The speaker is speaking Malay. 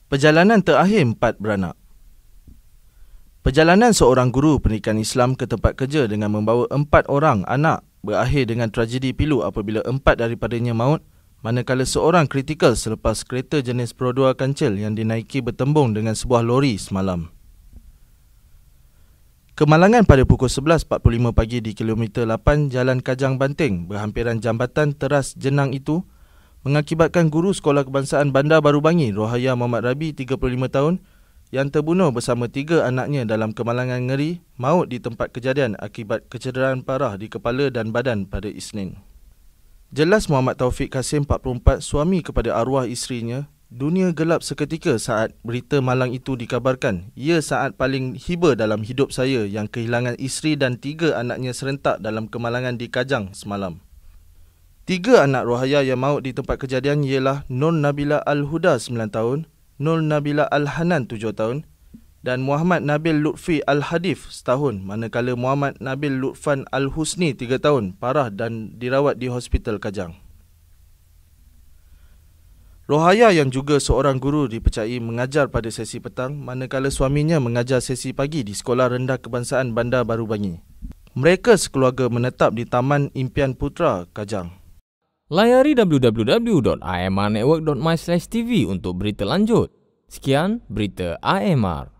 Perjalanan terakhir 4 beranak. Perjalanan seorang guru pendidikan Islam ke tempat kerja dengan membawa 4 orang anak berakhir dengan tragedi pilu apabila 4 daripadanya maut, manakala seorang kritikal selepas kereta jenis Pro 2 kancil yang dinaiki bertembung dengan sebuah lori semalam. Kemalangan pada pukul 11.45 pagi di kilometer 8 Jalan Kajang Banting berhampiran jambatan teras jenang itu mengakibatkan guru Sekolah Kebangsaan Bandar Baru Bangi Rohaya Muhammad Rabi 35 tahun yang terbunuh bersama 3 anaknya dalam kemalangan ngeri maut di tempat kejadian akibat kecederaan parah di kepala dan badan pada Isnin. Jelas Muhammad Taufik Kasim 44 suami kepada arwah isterinya, dunia gelap seketika saat berita malang itu dikabarkan. Ia saat paling hiba dalam hidup saya yang kehilangan isteri dan 3 anaknya serentak dalam kemalangan di Kajang semalam. 3 anak Rohaya yang maut di tempat kejadian ialah Nur Nabila Al-Huda 9 tahun, Nur Nabila Al-Hanan 7 tahun dan Muhammad Nabil Lutfi Al-Hadif setahun, manakala Muhammad Nabil Lutfan Al-Husni 3 tahun parah dan dirawat di Hospital Kajang. Rohaya yang juga seorang guru dipercayai mengajar pada sesi petang, manakala suaminya mengajar sesi pagi di Sekolah Rendah Kebangsaan Bandar Baru Bangi. Mereka sekeluarga menetap di Taman Impian Putra, Kajang. Layari www.imrnetwork.my/tv untuk berita lanjut. Sekian berita IMR.